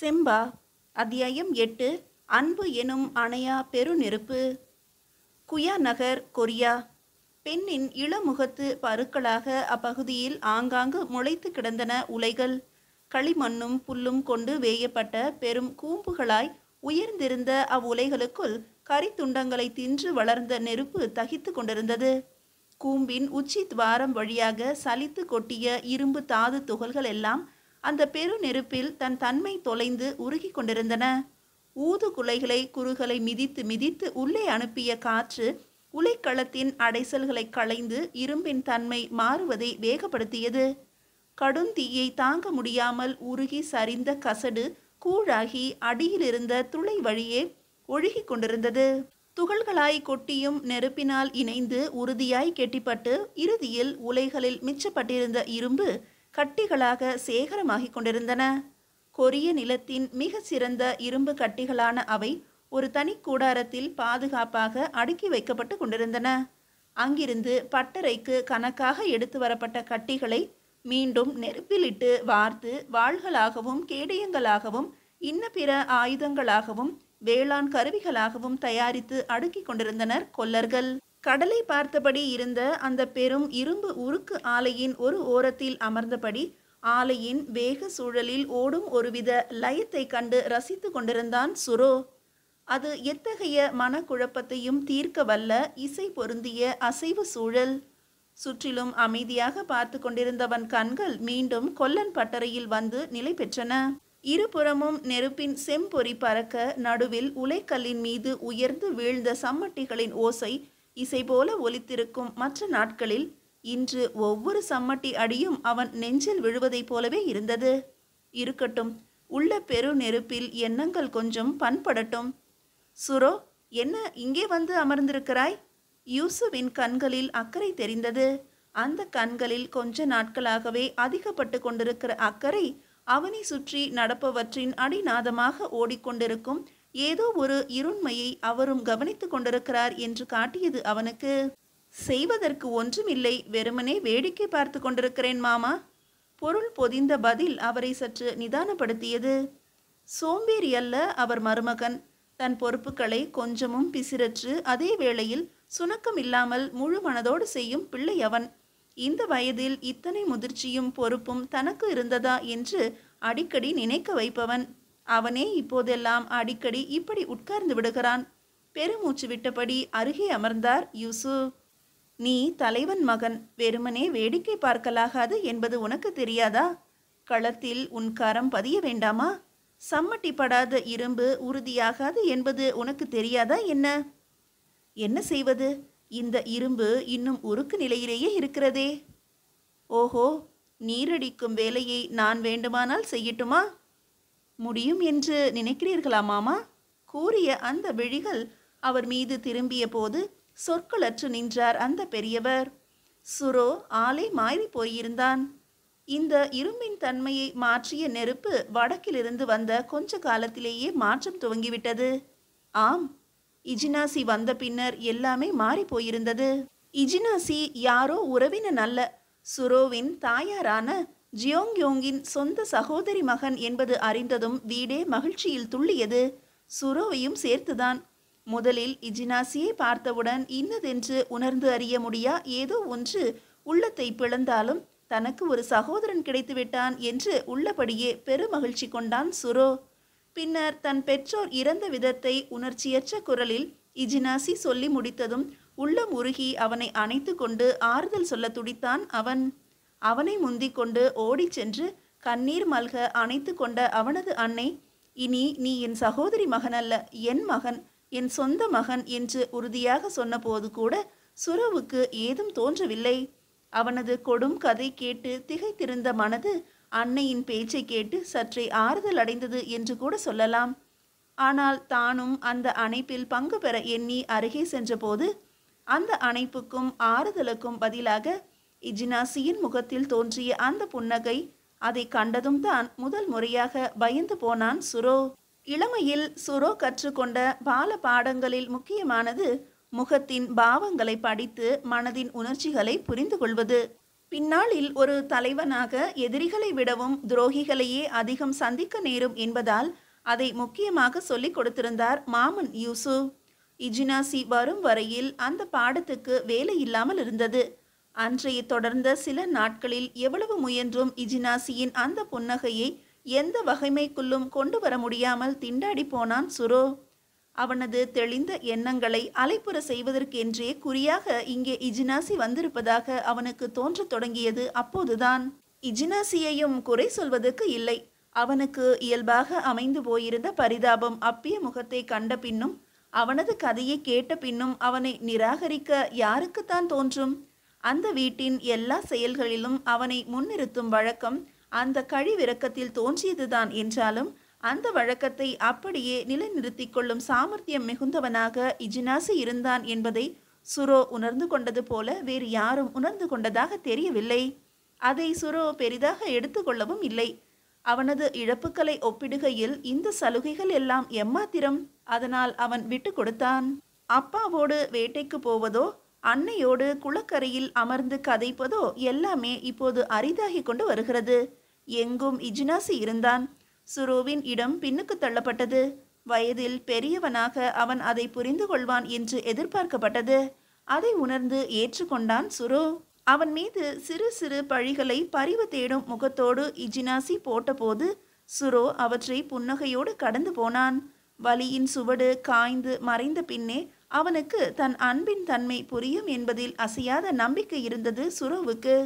செம்பா அத்தியாயம் 8. அன்பு எனும் அணையா பெருநெருப்பு. குயா நகர், கொரியா. பெண்ணின் இளமுகத்து பருக்களாக அப்பகுதியில் ஆங்காங்கு முளைத்து கிடந்தன உலைகள். களிமண்ணும் புல்லும் கொண்டு வேயப்பட்ட பெரும் கூம்புகளாய் உயர்ந்திருந்த அவ்வுலைகளுக்குள் கரித்துண்டங்களை தின்று வளர்ந்த நெருப்பு தகித்து கொண்டிருந்தது. கூம்பின் உச்சி துவாரம் வழியாக சலித்து கொட்டிய இரும்பு தாது துகள்கள் எல்லாம் அந்த பெரு நெருப்பில் தன் தன்மை தொலைந்து உருகி கொண்டிருந்தன. ஊது குலைகளை குறுகளை மிதித்து மிதித்து உள்ளே அனுப்பிய காற்று உலைக்களத்தின் அடைசல்களை களைந்து இரும்பின் தன்மை மாறுவதை வேகப்படுத்தியது. கடுந்தீயை தாங்க முடியாமல் உருகி சரிந்த கசடு கூழாகி அடியிலிருந்த துளை வழியே ஒழுகி கொண்டிருந்தது. துகள்களாய் கொட்டியும் நெருப்பினால் இணைந்து உறுதியாய் கெட்டிப்பட்டு இறுதியில் உலைகளில் மிச்சப்பட்டிருந்த இரும்பு கட்டிகளாக சேகரமாகிக் கொண்டிருந்தன. கொரிய நிலத்தின் மிக சிறந்த இரும்பு கட்டிகளான அவை ஒரு தனி கூடாரத்தில் பாதுகாப்பாக அடுக்கி வைக்கப்பட்டு கொண்டிருந்தன. அங்கிருந்து பட்டறைக்கு கணக்காக எடுத்து வரப்பட்ட கட்டிகளை மீண்டும் நெருப்பிலிட்டு வார்த்து வாள்களாகவும் கேடயங்களாகவும் இன்ன பிற ஆயுதங்களாகவும் வேளாண் கருவிகளாகவும் தயாரித்து அடுக்கி கொண்டிருந்தனர் கொல்லர்கள். கடலை பார்த்தபடி இருந்த அந்த பெரும் இரும்பு உருக்கு ஆலையின் ஒரு ஓரத்தில் அமர்ந்தபடி ஆலையின் வேக சூழலில் ஓடும் ஒருவித லயத்தை கண்டு ரசித்து கொண்டிருந்தான் சுரோ. அது எத்தகைய மனக்குழப்பத்தையும் தீர்க்க வல்ல இசை பொருந்திய அசைவு சூழல். சுற்றிலும் அமைதியாக பார்த்து கொண்டிருந்தவன் கண்கள் மீண்டும் கொல்லன் பட்டறையில் வந்து நிலை பெற்றன. இருபுறமும் நெருப்பின் செம்பொறி பறக்க நடுவில் உலைக்கல்லின் மீது உயர்ந்து வீழ்ந்த சம்மட்டிகளின் ஓசை இசை போல ஒலித்திருக்கும் மற்ற நாட்களில் இன்று ஒவ்வொரு சம்மட்டி அடியும் அவன் நெஞ்சில் விழுவதைப் போலவே இருந்தது. இருக்கட்டும், உள்ள பெரு நெருப்பில் எண்ணங்கள் கொஞ்சம் பண்படட்டும். சுரோ, என்ன இங்கே வந்து அமர்ந்திருக்கிறாய்? யூசுவின் கண்களில் அக்கறை தெரிந்தது. அந்த கண்களில் கொஞ்ச நாட்களாகவே அதிகப்பட்டு கொண்டிருக்கிற அக்கறை அவனை சுற்றி நடப்பவற்றின் அடிநாதமாக ஓடிக்கொண்டிருக்கும் ஏதோ ஒரு இருண்மையை அவரும் கவனித்து கொண்டிருக்கிறார் என்று காட்டியது அவனுக்கு. செய்வதற்கு ஒன்றுமில்லை, வெறுமனே வேடிக்கை பார்த்து கொண்டிருக்கிறேன் மாமா. பொருள் பொதிந்த பதில் அவரை சற்று நிதானப்படுத்தியது. சோம்பேறி அல்ல அவர் மருமகன். தன் பொறுப்புகளை கொஞ்சமும் பிசிரற்று அதே வேளையில் சுணக்கம் இல்லாமல் முழு மனதோடு செய்யும் பிள்ளை அவன். இந்த வயதில் இத்தனை முதிர்ச்சியும் பொறுப்பும் தனக்கு இருந்ததா என்று அடிக்கடி நினைக்க வைப்பவன். அவனே இப்போதெல்லாம் அடிக்கடி இப்படி உட்கார்ந்து விடுகிறான். பெருமூச்சு விட்டபடி அருகே அமர்ந்தார் யூசு. நீ தலைவன் மகன், வெறுமனே வேடிக்கை பார்க்கலாகாது என்பது உனக்கு தெரியாதா? களத்தில் உன் கரம் பதிய வேண்டாமா? சம்மட்டி படாத இரும்பு உறுதியாகாது என்பது உனக்கு தெரியாதா என்ன? என்ன செய்வது? இந்த இரும்பு இன்னும் உருக்கு நிலையிலேயே இருக்கிறதே. ஓஹோ, நீரடிக்கும் வேலையை நான் வேண்டுமானால் செய்யட்டுமா? முடியும் என்று நினைக்கிறீர்களா மாமா? கூறிய அந்த விழிகள் அவர் மீது திரும்பிய போது சொற்களற்று நின்றார் அந்த பெரியவர். சுரோ ஆளை மாறி போயிருந்தான். இந்த இரும்பின் தன்மையை மாற்றிய நெருப்பு வடக்கிலிருந்து வந்த கொஞ்ச காலத்திலேயே மாற்றம் துவங்கிவிட்டது. ஆம், இஜினாசி வந்த பின்னர் எல்லாமே மாறி போயிருந்தது. இஜினாசி யாரோ உறவினன் அல்ல, சுரோவின் தாயாரான ஜியோங்யோங்கின் சொந்த சகோதரி மகன் என்பது அறிந்ததும் வீடே மகிழ்ச்சியில் துள்ளியது. சுரோவையும் சேர்த்துதான். முதலில் இஜினாசியை பார்த்தவுடன் இன்னதென்று உணர்ந்து அறிய முடியா ஏதோ ஒன்று உள்ளத்தை பிளந்தாலும் தனக்கு ஒரு சகோதரன் கிடைத்துவிட்டான் என்று உள்ளபடியே பெருமகிழ்ச்சி கொண்டான் சுரோ. பின்னர் தன் பெற்றோர் இறந்த விதத்தை உணர்ச்சியற்ற குரலில் இஜினாசி சொல்லி முடித்ததும் உள்ளம் உருகி அவனை அணைத்து கொண்டு ஆறுதல் சொல்ல துடித்தான் அவன். அவனை முந்திக் கொண்டு ஓடிச் சென்று கண்ணீர் மல்க அணைத்து கொண்ட அவனது அன்னை, இனி நீ என் சகோதரி மகன் அல்ல, என் மகன், என் சொந்த மகன் என்று உறுதியாக சொன்னபோது கூட சுரோவுக்கு ஏதும் தோன்றவில்லை. அவனது கொடும் கதை கேட்டு திகைத்திருந்த மனது அன்னையின் பேச்சை கேட்டு சற்றே ஆறுதல் அடைந்தது என்று கூட சொல்லலாம். ஆனால் தானும் அந்த அணைப்பில் பங்கு பெற எண்ணி அருகே சென்றபோது அந்த அணைப்புக்கும் ஆறுதலுக்கும் பதிலாக இஜினாசியின் முகத்தில் தோன்றிய அந்த புன்னகை, அதை கண்டதும் தான் முதல் முறையாக பயந்து போனான் சுரோ. இளமையில் சுரோ கற்றுக்கொண்ட பால பாடங்களில் முக்கியமானது முகத்தின் பாவங்களை படித்து மனதின் உணர்ச்சிகளை புரிந்து கொள்வது. பின்னாளில் ஒரு தலைவனாக எதிரிகளை விடவும் துரோகிகளையே அதிகம் சந்திக்க நேரும் என்பதால் அதை முக்கியமாக சொல்லிக் கொடுத்திருந்தார் மாமன் யூசுப். இஜினாசி வரும் வரையில் அந்த பாடத்துக்கு வேலை இல்லாமல் இருந்தது. அன்றைய தொடர்ந்த சில நாட்களில் எவ்வளவு முயன்றும் இஜினாசியின் அந்த புன்னகையை எந்த வகைமைக்குள்ளும் கொண்டு வர முடியாமல் திண்டாடி போனான் சுரோ. அவனது தெளிந்த எண்ணங்களை அலைப்புற செய்வதற்கென்றே குறியாக இங்கே இஜினாசி வந்திருப்பதாக அவனுக்கு தோன்றத் தொடங்கியது அப்போதுதான். இஜினாசியையும் குறை சொல்வதற்கு இல்லை. அவனுக்கு இயல்பாக அமைந்து போயிருந்த பரிதாபம் அப்பிய முகத்தை கண்ட பின்னும் அவனது கதையை கேட்ட பின்னும் அவனை நிராகரிக்க யாருக்குத்தான் தோன்றும்? அந்த வீட்டின் எல்லா செயல்களிலும் அவனை முன்னிறுத்தும் வழக்கம் அந்த கழிவிரக்கத்தில் தோன்றியதுதான் என்றாலும் அந்த வழக்கத்தை அப்படியே நிலைநிறுத்திக் கொள்ளும் சாமர்த்தியம் மிகுந்தவனாக இஜினாசி இருந்தான் என்பதை சுரோ உணர்ந்து கொண்டது போல வேறு யாரும் உணர்ந்து கொண்டதாக தெரியவில்லை. அதை சுரோ பெரிதாக எடுத்துக்கொள்ளவும் இல்லை. அவனது இழப்புக்களை ஒப்பிடுகையில் இந்த சலுகைகள் எல்லாம் எம்மாத்திரம்? அதனால் அவன் விட்டு கொடுத்தான். அப்பாவோடு வேட்டைக்கு போவதோ அன்னையோடு குளக்கரையில் அமர்ந்து கதைப்பதோ எல்லாமே இப்போது அரிதாகி கொண்டு வருகிறது. எங்கும் இஜினாசி இருந்தான். சுரோவின் இடம் பின்னுக்கு தள்ளப்பட்டது. வயதில் பெரியவனாக அவன் அதை புரிந்து கொள்வான் என்று எதிர்பார்க்கப்பட்டது. அதை உணர்ந்து ஏற்றுக்கொண்டான் சுரோ. அவன் மீது சிறு சிறு பழிகளை பரிவு தேடும் முகத்தோடு இஜினாசி போட்டபோது சுரோ அவற்றை புன்னகையோடு கடந்து போனான். வலியின் சுவடு காய்ந்து மறைந்த பின்னே அவனுக்கு தன் அன்பின் தன்மை புரியும் என்பதில் அசையாத நம்பிக்கை இருந்தது சுரோவுக்கு.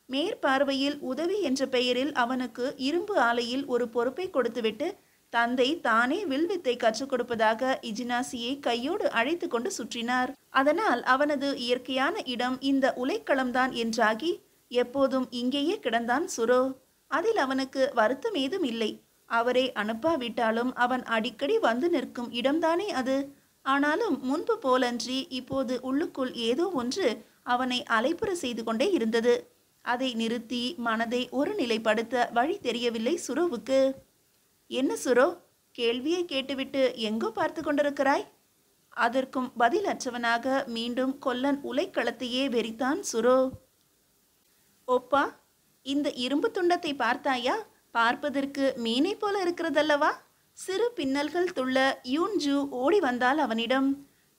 மேற்பார்வையில் உதவி என்ற பெயரில் அவனுக்கு இரும்பு ஆலையில் ஒரு பொறுப்பை கொடுத்துவிட்டு தந்தை தானே வில்வித்தை கற்றுக் கொடுப்பதாக இஜினாசியை கையோடு அழைத்து கொண்டு சுற்றினார். அதனால் அவனது இயற்கையான இடம் இந்த உலைக்களம்தான் என்றாகி எப்போதும் இங்கேயே கிடந்தான் சுரோ. அதில் அவனுக்கு வருத்தம் ஏதும் இல்லை. அவரை அனுப்பாவிட்டாலும் அவன் அடிக்கடி வந்து நிற்கும் இடம்தானே அது. ஆனாலும் முன்பு போலன்றி இப்போது உள்ளுக்குள் ஏதோ ஒன்று அவனை அலைப்புற செய்து கொண்டே இருந்தது. அதை நிறுத்தி மனதை ஒரு நிலைப்படுத்த வழி தெரியவில்லை சுரோவுக்கு. என்ன சுரோ, கேள்வியை கேட்டுவிட்டு எங்கோ பார்த்து கொண்டிருக்கிறாய்? அதற்கும் பதில் அற்றவனாக மீண்டும் கொல்லன் உலைக்களத்தையே வெறித்தான் சுரோ. ஒப்பா, இந்த இரும்பு துண்டத்தை பார்த்தாயா? பார்ப்பதற்கு மீனை போல இருக்கிறதல்லவா? சிறு பின்னல்கள் துள்ள யூன்ஜு ஓடி வந்தால் அவனிடம்.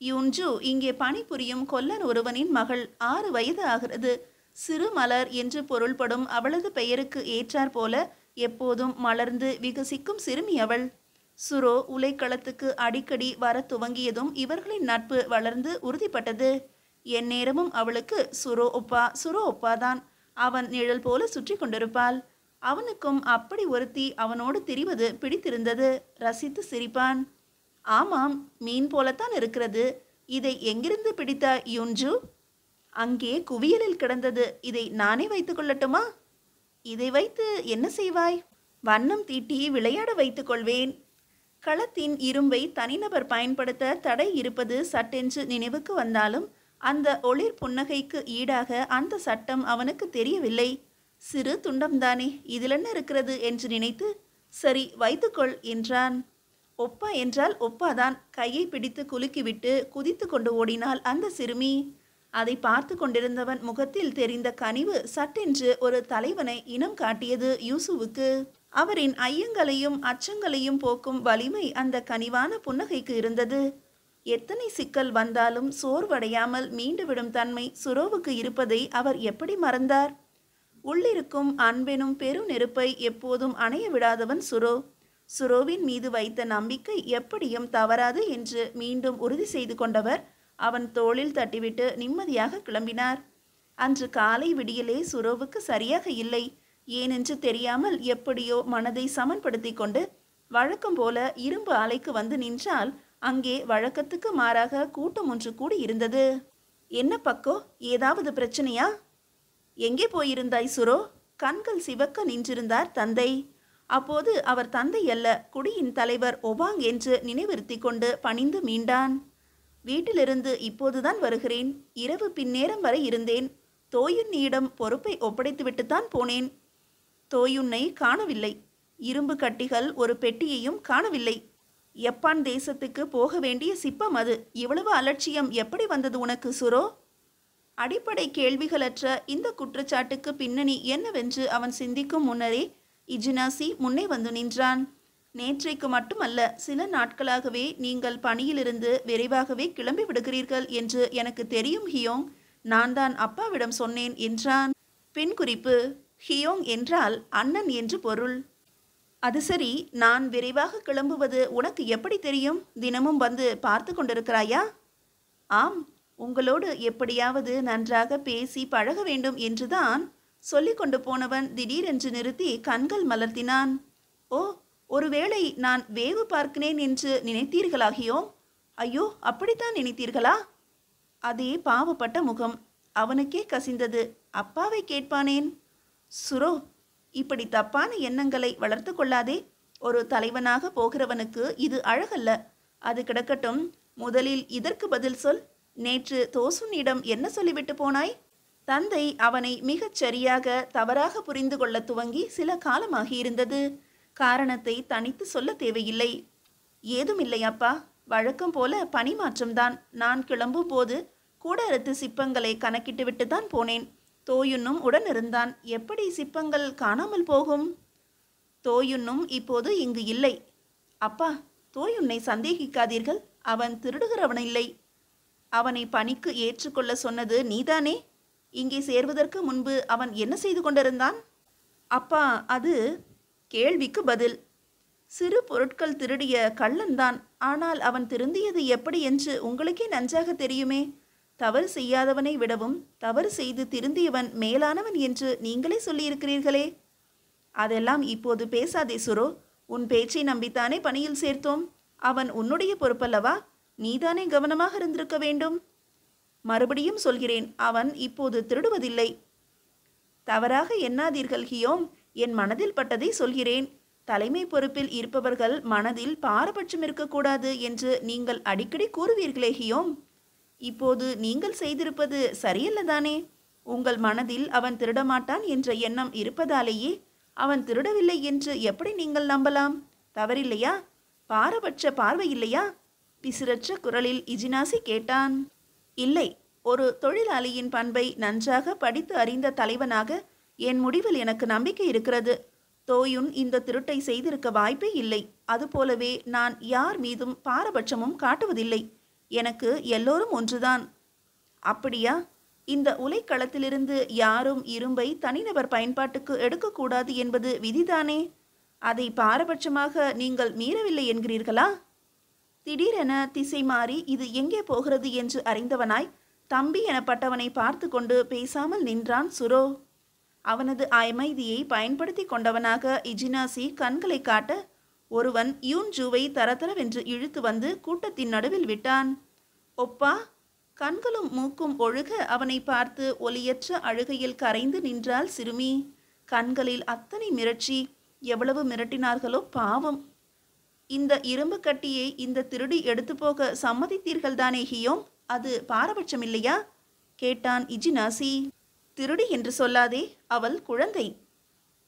யூன்ஜு இங்கே பணிபுரியும் கொல்லன் ஒருவனின் மகள். 6 வயது ஆகிறது. சிறு மலர் என்று பொருள்படும் அவளது பெயருக்கு ஏற்றாற் போல எப்போதும் மலர்ந்து விகசிக்கும் சிறுமி அவள். சுரோ உலைக்களத்துக்கு அடிக்கடி வர துவங்கியதும் இவர்களின் நட்பு வளர்ந்து உறுதிப்பட்டது. எந்நேரமும் அவளுக்கு சுரோ ஒப்பாதான். அவன் நிழல் போல சுற்றி கொண்டிருப்பாள். அவனுக்கும் அப்படி ஒருத்தி அவனோடு திரிவது பிடித்திருந்தது. ரசித்து சிரிப்பான். ஆமாம், மீன் போலத்தான் இருக்கிறது. இதை எங்கிருந்து பிடித்தாய் யுன்ஜு? அங்கே குவியலில் கிடந்தது. இதை நானே வைத்துக் கொள்ளட்டுமா? இதை வைத்து என்ன செய்வாய்? வண்ணம் தீட்டி விளையாட வைத்துக் கொள்வேன். களத்தின் இரும்பை தனிநபர் பயன்படுத்த தடை இருப்பது சட்டென்று நினைவுக்கு வந்தாலும் அந்த ஒளிர் புன்னகைக்கு ஈடாக அந்த சட்டம் அவனுக்கு தெரியவில்லை. சிறு துண்டம்தானே, இதில் என்ன இருக்கிறது என்று நினைத்து சரி வைத்துக்கொள் என்றான். ஒப்பா என்றால் ஒப்பாதான். கையை பிடித்து குலுக்கிவிட்டு குதித்து கொண்டு ஓடினாள் அந்த சிறுமி. அதை பார்த்து கொண்டிருந்தவன் முகத்தில் தெரிந்த கனிவு சட்டென்று ஒரு தலைவனை இனம் காட்டியது யூசுவுக்கு. அவரின் ஐயங்களையும் அச்சங்களையும் போக்கும் வலிமை அந்த கனிவான புன்னகைக்கு இருந்தது. எத்தனை சிக்கல் வந்தாலும் சோர்வடையாமல் மீண்டுவிடும் தன்மை சுரோவுக்கு இருப்பதை அவர் எப்படி மறந்தார்? உள்ளிருக்கும் அன்பெனும் பெரு நெருப்பை எப்போதும் அணைய விடாதவன் சுரோ. சுரோவின் மீது வைத்த நம்பிக்கை எப்படியும் தவறாது என்று மீண்டும் உறுதி செய்து கொண்டவர் அவன் தோளில் தட்டிவிட்டு நிம்மதியாக கிளம்பினார். அன்று காலை விடியலே சுரோவுக்கு சரியாக இல்லை. ஏனென்று தெரியாமல் எப்படியோ மனதை சமன்படுத்தி கொண்டு வழக்கம் போல இரும்பு ஆலைக்கு வந்து நின்றால் அங்கே வழக்கத்துக்கு மாறாக கூட்டம் ஒன்று கூடி இருந்தது. என்ன பக்கோ, ஏதாவது பிரச்சனையா? எங்கே போயிருந்தாய் சுரோ? கண்கள் சிவக்க நின்றிருந்தார் தந்தை. அப்போது அவர் தந்தை அல்ல, குடியின் தலைவர் ஒபாங் என்று நினைவிருத்தி கொண்டு பணிந்து மீண்டான். வீட்டிலிருந்து இப்போதுதான் வருகிறேன். இரவு பின்னேரம் வரை இருந்தேன். தோயுன்னியிடம் பொறுப்பை ஒப்படைத்துவிட்டுத்தான் போனேன். தோயுன்னை காணவில்லை. இரும்பு கட்டிகள் ஒரு பெட்டியையும் காணவில்லை. யப்பான் தேசத்துக்கு போக வேண்டிய சிப்பம் அது. இவ்வளவு அலட்சியம் எப்படி வந்தது உனக்கு சுரோ? அடிப்படை கேள்விகளற்ற இந்த குற்றச்சாட்டுக்கு பின்னணி என்னவென்று அவன் சிந்திக்கும் முன்னரே இஜினாசி முன்னே வந்து நின்றான். நேற்றைக்கு மட்டுமல்ல, சில நாட்களாகவே நீங்கள் பணியிலிருந்து விரைவாகவே கிளம்பி விடுகிறீர்கள் என்று எனக்கு தெரியும் ஹியோங். நான் தான் அப்பாவிடம் சொன்னேன் என்றான். பின் குறிப்பு: ஹியோங் என்றால் அண்ணன் என்று பொருள். அது சரி, நான் விரைவாக கிளம்புவது உனக்கு எப்படி தெரியும்? தினமும் வந்து பார்த்து கொண்டிருக்கிறாயா? ஆம், உங்களோடு எப்படியாவது நன்றாக பேசி பழக வேண்டும் என்றுதான் சொல்லிக் கொண்டு போனவன் திடீரென்று நிறுத்தி கண்கள் மலர்த்தினான். ஓ, ஒருவேளை நான் வேவு பார்க்கிறேன் என்று நினைத்தீர்களாகியோ? ஐயோ, அப்படித்தான் நினைத்தீர்களா? அதே பாவப்பட்ட முகம். அவனுக்கே கசிந்தது. அப்பாவை கேட்பானேன்? சுரோ, இப்படி தப்பான எண்ணங்களை வளர்த்து கொள்ளாதே. ஒரு தலைவனாக போகிறவனுக்கு இது அழகல்ல. அது கிடக்கட்டும், முதலில் இதற்கு பதில் சொல். நேற்று தோசுனிடம் என்ன சொல்லிவிட்டு போனாய்? தந்தை அவனை மிகச் சரியாக தவறாக புரிந்து கொள்ள துவங்கி சில காலமாகியிருந்தது. காரணத்தை தனித்து சொல்ல தேவையில்லை. ஏதுமில்லை அப்பா, வழக்கம் போல பணி மாற்றம்தான். நான் கிளம்பும் போது கூடாரத்து சிப்பங்களை கணக்கிட்டு விட்டு தான் போனேன். தோயுன்னும் உடன் இருந்தான். எப்படி சிப்பங்கள் காணாமல் போகும்? தோயுன்னும் இப்போது இங்கு இல்லை. அப்பா, தோயுன்னை சந்தேகிக்காதீர்கள். அவன் திருடுகிறவனில்லை. அவனை பணிக்கு ஏற்றுக்கொள்ள சொன்னது நீதானே? இங்கே சேர்வதற்கு முன்பு அவன் என்ன செய்து கொண்டிருந்தான்? அப்பா, அது கேள்விக்கு பதில். சிறு பொருட்கள் திருடிய கள்ளன்தான். ஆனால் அவன் திருந்தியது எப்படி என்று உங்களுக்கே நன்றாக தெரியுமே. தவறு செய்யாதவனை விடவும் தவறு செய்து திருந்தியவன் மேலானவன் என்று நீங்களே சொல்லியிருக்கிறீர்களே. அதெல்லாம் இப்போது பேசாதே சுரோ. உன் பேச்சை நம்பித்தானே பணியில் சேர்த்தோம். அவன் உன்னுடைய பொறுப்பல்லவா? நீதானே கவனமாக இருந்திருக்க வேண்டும். மறுபடியும் சொல்கிறேன், அவன் இப்போது திருடுவதில்லை. தவறாக எண்ணாதீர்கள் ஹியோம். என் மனதில் பட்டதை சொல்கிறேன். தலைமை பொறுப்பில் இருப்பவர்கள் மனதில் பாரபட்சம் இருக்கக்கூடாது என்று நீங்கள் அடிக்கடி கூறுவீர்களே ஹியோம். இப்போது நீங்கள் செய்திருப்பது சரியல்லதானே? உங்கள் மனதில் அவன் திருடமாட்டான் என்ற எண்ணம் இருப்பதாலேயே அவன் திருடவில்லை என்று எப்படி நீங்கள் நம்பலாம்? தவறில்லையா? பாரபட்ச பார்வை இல்லையா? பிசிறற்ற குரலில் இஜினாசி கேட்டான். இல்லை, ஒரு தொழிலாளியின் பண்பை நன்றாக படித்து அறிந்த தலைவனாக என் முடிவில் எனக்கு நம்பிக்கை இருக்கிறது. தோயுன் இந்த திருட்டை செய்திருக்க வாய்ப்பே இல்லை. அதுபோலவே நான் யார் மீதும் பாரபட்சமும் காட்டுவதில்லை. எனக்கு எல்லோரும் ஒன்றுதான். அப்படியா? இந்த உலைக்களத்திலிருந்து யாரும் இரும்பை தனிநபர் பயன்பாட்டுக்கு எடுக்கக்கூடாது என்பது விதிதானே? அதை பாரபட்சமாக நீங்கள் மீறவில்லை என்கிறீர்களா? திடீரென திசை மாறி இது எங்கே போகிறது என்று அறிந்தவனாய் தம்பி எனப்பட்டவனை பார்த்து கொண்டு பேசாமல் நின்றான் சுரோ. அவனது அமைதியை பயன்படுத்தி கொண்டவனாக இஜினாசி கண்களை காட்ட ஒருவன் யூன்ஜூவை தரதரவென்று இழுத்து வந்து கூட்டத்தின் நடுவில் விட்டான். ஒப்பா! கண்களும் மூக்கும் ஒழுக அவனை பார்த்து ஒலியற்ற அழுகையில் கரைந்து நின்றாள் சிறுமி. கண்களில் அத்தனை மிரட்சி. எவ்வளவு மிரட்டினார்களோ பாவம். இந்த இரும்பு கட்டியை இந்த திருடி எடுத்து போக சம்மதித்தீர்கள் தானே ஹியோம்? அது பாரபட்சம் இல்லையா? கேட்டான் இஜினாசி. திருடி என்று சொல்லாதே, அவள் குழந்தை.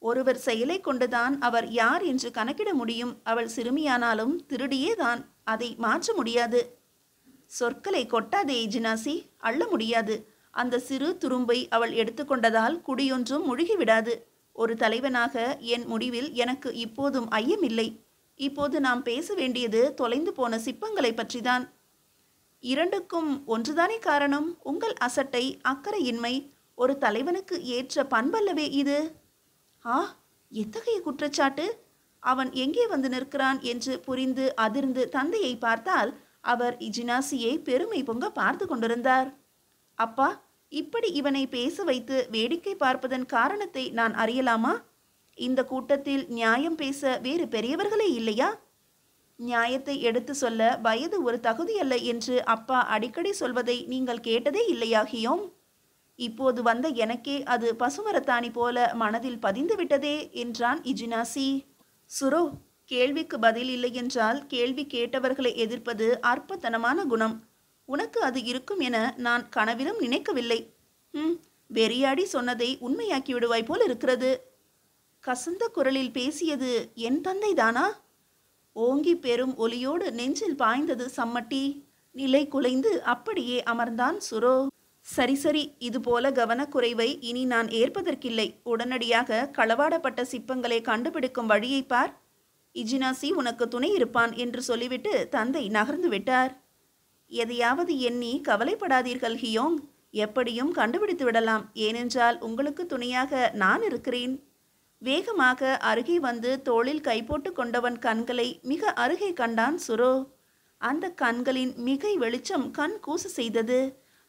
ஒருவர் செயலை கொண்டுதான் அவர் யார் என்று கணக்கிட முடியும். அவள் சிறுமியானாலும் திருடியே தான். அதை மாற்ற முடியாது. சொற்களை கொட்டாதே இஜினாசி, அள்ள முடியாது. அந்த சிறு துரும்பை அவள் எடுத்துக்கொண்டதால் குடியொன்றும் முழுகிவிடாது. ஒரு தலைவனாக என் முடிவில் எனக்கு இப்போதும் ஐயமில்லை. இப்போது நாம் பேச வேண்டியது தொலைந்து போன சிப்பங்களை பற்றிதான். இரண்டுக்கும் ஒன்றுதானே காரணம். உங்கள் அசட்டை, அக்கறையின்மை. ஒரு தலைவனுக்கு ஏற்ற பண்பல்லவே இது. ஆ, எத்தகைய குற்றச்சாட்டு! அவன் எங்கே வந்து நிற்கிறான் என்று புரிந்து அதிர்ந்து தந்தையை பார்த்தால் அவர் இஜினாசியை பெருமை பொங்க பார்த்து கொண்டிருந்தார். அப்பா, இப்படி இவனை பேச வைத்து வேடிக்கை பார்ப்பதன் காரணத்தை நான் அறியலாமா? இந்த கூட்டத்தில் நியாயம் பேச வேறு பெரியவர்களே இல்லையா? நியாயத்தை எடுத்து சொல்ல வயது ஒரு தகுதி அல்ல என்று அப்பா அடிக்கடி சொல்வதை நீங்கள் கேட்டதே இல்லையாகியோம்? இப்போது வந்த எனக்கே அது பசுமரத்தாணி போல மனதில் பதிந்து விட்டதே என்றான் இஜினாசி. சுரோ, கேள்விக்கு பதில் இல்லை என்றால் கேள்வி கேட்டவர்களை எதிர்ப்பது அற்பத்தனமான குணம். உனக்கு அது இருக்கும் என நான் கனவிலும் நினைக்கவில்லை. வெறியாடி சொன்னதை உண்மையாக்கி விடுவாய் போல் இருக்கிறது. கசந்த குரலில் பேசியது என் தந்தைதானா? ஓங்கி பெரும் ஒலியோடு நெஞ்சில் பாய்ந்தது சம்மட்டி. நிலை குலைந்து அப்படியே அமர்ந்தான் சுரோ. சரி சரி, இதுபோல கவனக்குறைவை இனி நான் ஏற்பதற்கில்லை. உடனடியாக களவாடப்பட்ட சிப்பங்களை கண்டுபிடிக்கும் வழியை பார். இஜினாசி உனக்கு துணை இருப்பான் என்று சொல்லிவிட்டு தந்தை நகர்ந்து விட்டார். எதையாவது எண்ணி கவலைப்படாதீர்கள் ஹியோங். எப்படியும் கண்டுபிடித்து விடலாம். ஏனென்றால் உங்களுக்கு துணையாக நான் இருக்கிறேன். வேகமாக அருகே வந்து தோளில் கைபோட்டு கொண்டவன் கண்களை மிக அருகே கண்டான் சுரோ. அந்த கண்களின் மிகை வெளிச்சம் கண் கூச செய்தது.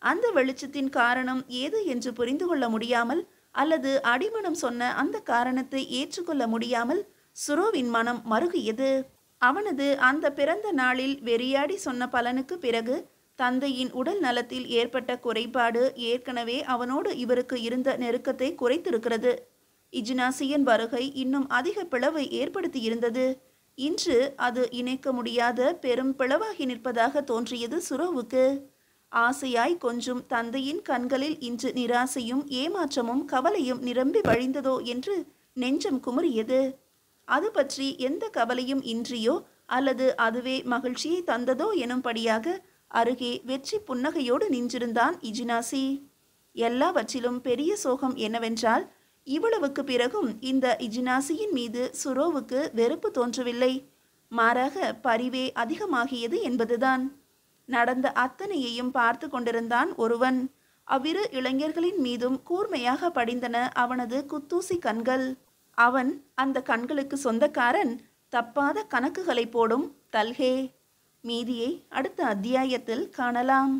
அந்த வெளிச்சத்தின் காரணம் ஏது என்று புரிந்து கொள்ள முடியாமல், அல்லது அடிமனம் சொன்ன அந்த காரணத்தை ஏற்றுக்கொள்ள முடியாமல் சுரோவின் மனம் மருகியது. அவனது அந்த பிறந்த நாளில் வெறியாடி சொன்ன பலனுக்கு பிறகு தந்தையின் உடல் நலத்தில் ஏற்பட்ட குறைபாடு ஏற்கனவே அவனோடு இவருக்கு இருந்த நெருக்கத்தை குறைத்திருக்கிறது. இஜினாசியின் வருகை இன்னும் அதிக பிளவை ஏற்படுத்தியிருந்தது. இன்று அது இணைக்க முடியாத பெரும் பிளவாகி நிற்பதாக தோன்றியது சுரோவுக்கு. ஆசையாய் கொஞ்சம் தந்தையின் கண்களில் இன்று நிராசையும் ஏமாற்றமும் கவலையும் நிரம்பி வழிந்ததோ என்று நெஞ்சம் குமுறியது. அது பற்றி எந்த கவலையும் இன்றியோ அல்லது அதுவே மகிழ்ச்சியை தந்ததோ எனும்படியாக அருகே வெற்றி புன்னகையோடு நின்றிருந்தான் இஜினாசி. எல்லாவற்றிலும் பெரிய சோகம் என்னவென்றால், இவ்வளவுக்கு பிறகும் இந்த இஜினாசியின் மீது சுரோவுக்கு வெறுப்பு தோன்றவில்லை. மாறாக பரிவே அதிகமாகியது என்பதுதான். நடந்த அத்தனையையும் பார்த்து கொண்டிருந்தான் ஒருவன். அவ்விரு இளைஞர்களின் மீதும் கூர்மையாக படிந்தன அவனது குத்தூசி கண்கள். அவன் அந்த கண்களுக்கு சொந்தக்காரன். தப்பாத கணக்குகளை போடும் தல்ஹே. மீதியை அடுத்த அத்தியாயத்தில் காணலாம்.